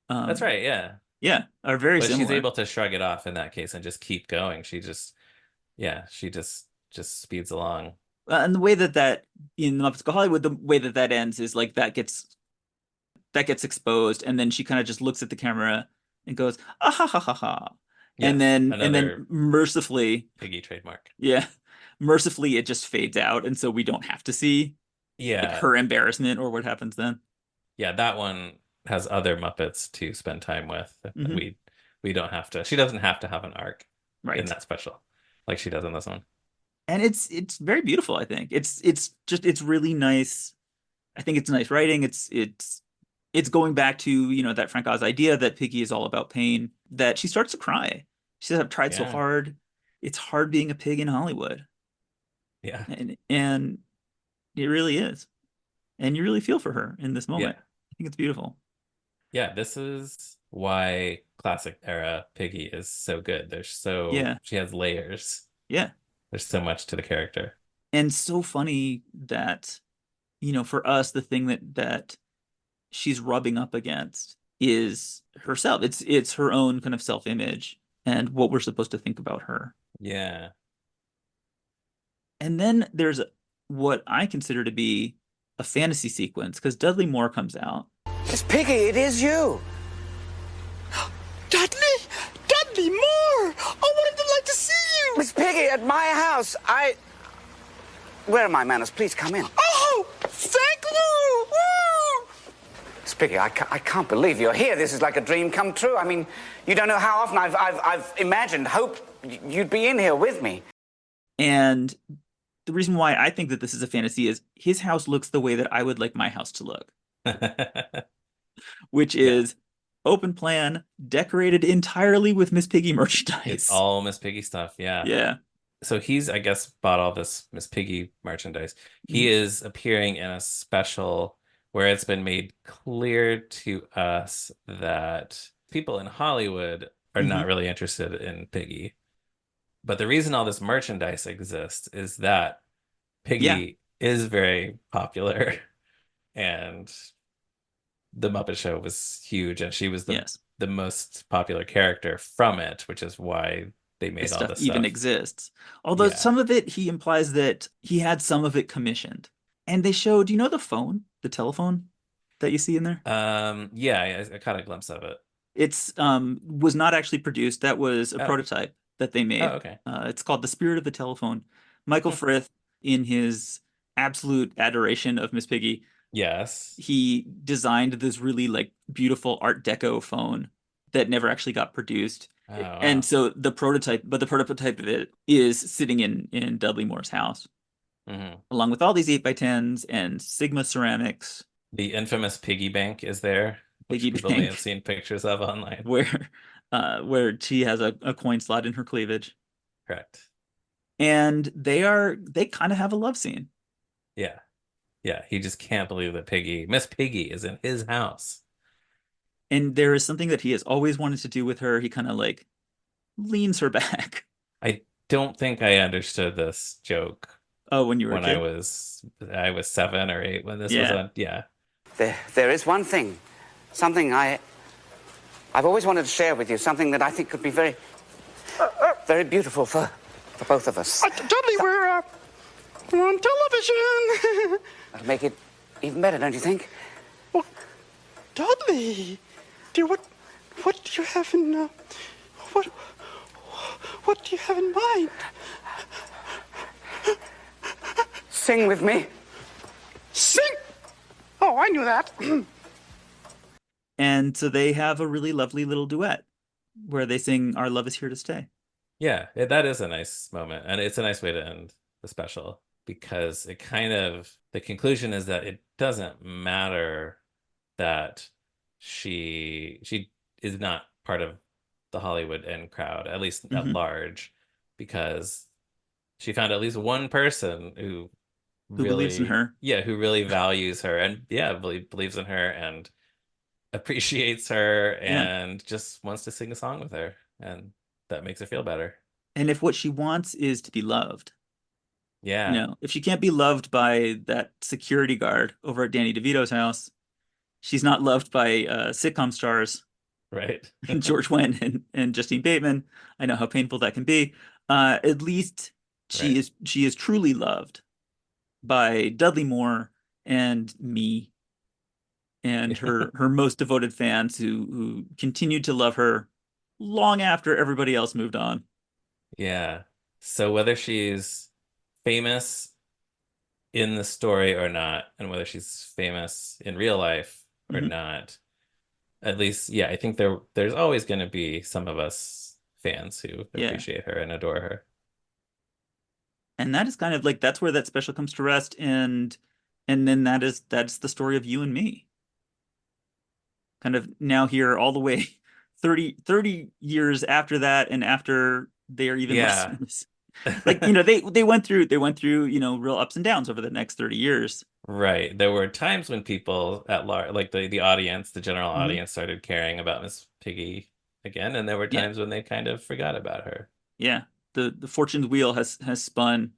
That's right. Yeah. yeah, are very But she's similar. able to shrug it off in that case and just keep going. Yeah, she just speeds along. And the way that in Muppets Go Hollywood, the way that ends is like that gets exposed, and then she kind of just looks at the camera and goes, ah ha ha ha ha. And Yes, then another mercifully, Piggy trademark. yeah, mercifully it just fades out, and so we don't have to see like Yeah. her embarrassment or what happens then. Yeah, that one has other Muppets to spend time with. Mhm. We don't have to. She doesn't have to have an arc in Right. that special like she does in this one. And it's very beautiful, I think. It's really nice. I think it's nice writing. It's going back to, that Frank Oz idea that Piggy is all about pain, that she starts to cry. She says, I've tried so Yeah. hard. It's hard being a pig in Hollywood. Yeah. And it really is. And you really feel for her in this moment. Yeah. I think it's beautiful. Yeah, this is why classic era Piggy is so good. Yeah. She has layers. Yeah. There's so much to the character. And so funny that, for us, the thing that she's rubbing up against is herself. It's her own kind of self-image and what we're supposed to think about her. Yeah. And then there's what I consider to be a fantasy sequence, because Dudley Moore comes out. Miss Piggy, it is you. Dudley! Dudley Moore! Oh, what a delight to see you! Miss Piggy, at my house, Where are my manners? Please come in. Oh, thank you! Woo! Miss Piggy, I can't believe you're here. This is like a dream come true. I mean, you don't know how often I've imagined, hoped you'd be in here with me. And the reason why I think that this is a fantasy is his house looks the way that I would like my house to look, which is open plan, decorated entirely with Miss Piggy merchandise. It's all Miss Piggy stuff. Yeah. Yeah. So he's, I guess, bought all this Miss Piggy merchandise. He is appearing in a special where it's been made clear to us that people in Hollywood are not really interested in Piggy. But the reason all this merchandise exists is that Piggy is very popular, and the Muppet Show was huge, and she was the most popular character from it, which is why they made all this stuff even exists. Although some of it, he implies that he had some of it commissioned. And they showed, the phone, the telephone that you see in there? Yeah, I caught a glimpse of it. It's was not actually produced. That was a prototype that they made. Oh, okay. It's called The Spirit of the Telephone. Michael Frith, in his absolute adoration of Miss Piggy, yes, he designed this really beautiful Art Deco phone that never actually got produced. Oh, wow. And so the prototype of it is sitting in Dudley Moore's house, along with all these 8x10s and Sigma ceramics. The infamous piggy bank is there, which people may have seen pictures of online, where she has a coin slot in her cleavage. Correct. And they kind of have a love scene. Yeah. Yeah, he just can't believe that Miss Piggy is in his house. And there is something that he has always wanted to do with her. He kind of leans her back. I don't think I understood this joke. Oh, when you were a kid? I was 7 or 8 when this was on. Yeah. There is one thing, something I've always wanted to share with you, something that I think could be very, very beautiful for both of us. Dudley, we're on television. That'll make it even better, don't you think? Well, Dudley, dear, what do you have in what do you have in mind? Sing with me. Sing? Oh, I knew that. And so they have a really lovely little duet where they sing Our Love Is Here to Stay. Yeah, that is a nice moment. And it's a nice way to end the special, because it the conclusion is that it doesn't matter that she is not part of the Hollywood in crowd, at least at large, because she found at least one person who who believes in really, her. yeah, who really values her and believes in her and appreciates her Yeah. and just wants to sing a song with her, and that makes her feel better. And if what she wants is to be loved, Yeah, if she can't be loved by that security guard over at Danny DeVito's house, she's not loved by sitcom stars right. George Wendt and Justine Bateman. I know how painful that can be. At least Right. she is truly loved by Dudley Moore and me and her most devoted fans who continued to love her long after everybody else moved on. Yeah. So whether she's famous in the story or not, and whether she's famous in real life or Mhm. not, at least, yeah, I think there's always going to be some of us fans who Yeah. appreciate her and adore her. And that is kind of like that's where that special comes to rest, and then that's the story of you and me. Kind of now here all the way 30 years after that, and after they are even less Yeah. famous. Like, they went through, real ups and downs over the next 30 years. Right. There were times when people at large, like the audience, the general Mhm. audience, started caring about Miss Piggy again, and there were Yeah. times when they kind of forgot about her. Yeah. The fortune's wheel has spun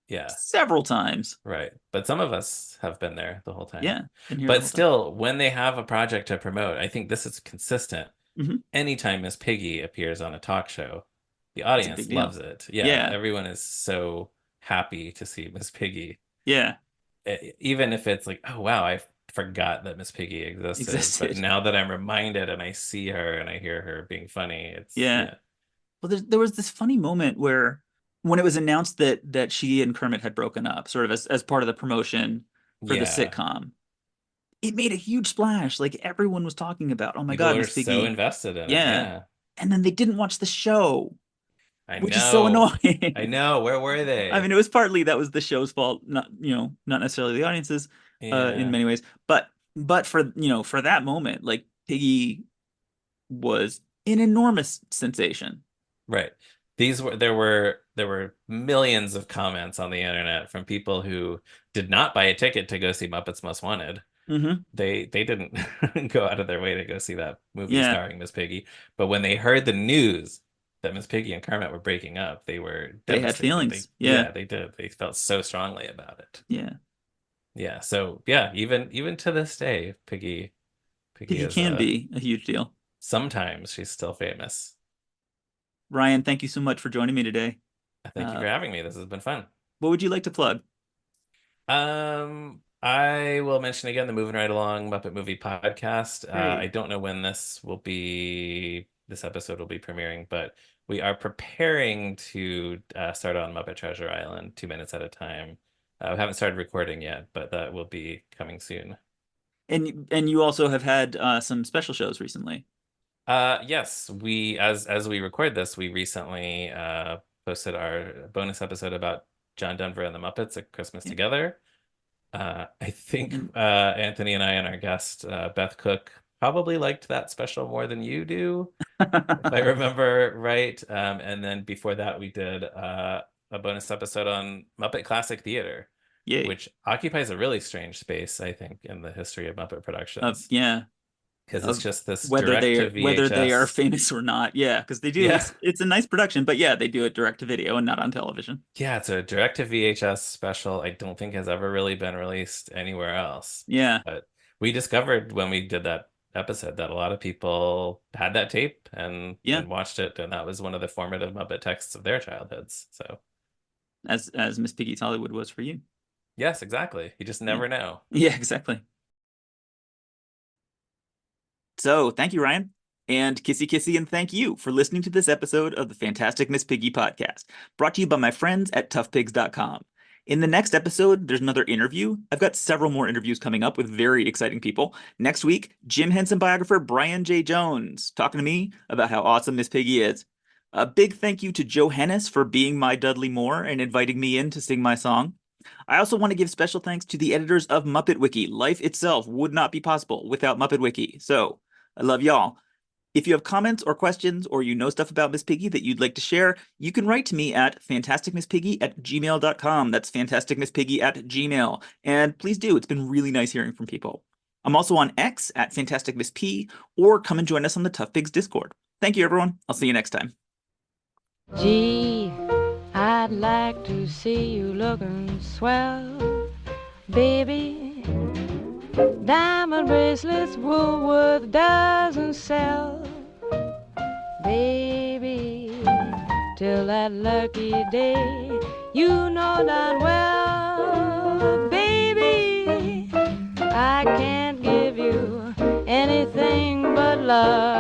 Yeah. several times. Right. But some of us have been there the whole time. Yeah. Been here the But whole time. still, when they have a project to promote, I think this is consistent. Mhm. Anytime Miss Piggy appears on a talk show, the It's a audience big deal. loves it. Yeah, Yeah. everyone is so happy to see Miss Piggy. Yeah. Even if it's like, oh wow, I forgot that Miss Piggy existed. But now that I'm reminded and I see her and I hear her being funny, it's Yeah. Well, there was this funny moment where when it was announced that she and Kermit had broken up, sort of as part of the promotion for the Yeah. sitcom, it made a huge splash. Like everyone was talking about, oh my People God, are Miss so Piggy. invested in it. Yeah. Yeah. And then they didn't watch the show, I which is so know. annoying. I know. Where were they? I mean, it was partly that was the show's fault, not necessarily the audience's, Yeah. in many ways. But for for that moment, like Piggy was an enormous sensation. Right. There were millions of comments on the internet from people who did not buy a ticket to go see Muppets Most Wanted. Mhm. They didn't go out of their way to go see that movie Yeah. starring Miss Piggy. But when they heard the news that Miss Piggy and Kermit were breaking up, they were They had devastated. feelings. Yeah. They did. They felt so strongly about it. Yeah. Yeah. So yeah, even to this day, Piggy Piggy is can be a huge deal. sometimes she's still famous. Ryan, thank you so much for joining me today. Thank you for having me. This has been fun. What would you like to plug? I will mention again the Moving Right Along Muppet Movie Podcast. Great. I don't know when this episode will be premiering, but we are preparing to start on Muppet Treasure Island 2 minutes at a time. We haven't started recording yet, but that will be coming soon. And you also have had some special shows recently. Yes, as we record this, we recently posted our bonus episode about John Denver and the Muppets at Christmas Together. I think Anthony and I and our guest Beth Cook probably liked that special more than you do, if I remember right. And then before that, we did a bonus episode on Muppet Classic Theater, Yay. which occupies a really strange space, I think, in the history of Muppet productions. Yeah. Because it's just this whether they are VHS. famous or not. Yeah, because they do. Yeah. It's a nice production, but yeah, they do it direct to video and not on television. Yeah, it's a direct to VHS special. I don't think has ever really been released anywhere else. Yeah. But we discovered when we did that episode that a lot of people had that tape and watched it, and that was one of the formative Muppet texts of their childhoods. So as Miss Piggy's Hollywood was for you. Yes, exactly. You just never know. Yeah, exactly. So thank you, Ryan. And kissy kissy, and thank you for listening to this episode of the Fantastic Miss Piggy podcast, brought to you by my friends at toughpigs.com. In the next episode, there's another interview. I've got several more interviews coming up with very exciting people. Next week, Jim Henson biographer Brian J. Jones talking to me about how awesome Miss Piggy is. A big thank you to Joe Hennis for being my Dudley Moore and inviting me in to sing my song. I also want to give special thanks to the editors of Muppet Wiki. Life itself would not be possible without Muppet Wiki. So, I love y'all. If you have comments or questions, or you know stuff about Miss Piggy that you'd like to share, you can write to me at fantasticmisspiggy@gmail.com. That's fantasticmisspiggy@gmail. And please do. It's been really nice hearing from people. I'm also on X at fantasticmisspiggy, or come and join us on the Tough Pigs Discord. Thank you, everyone. I'll see you next time. Gee, I'd like to see you looking swell, baby. Diamond bracelets Woolworth doesn't sell, baby. Till that lucky day, you know darn well, baby, I can't give you anything but love.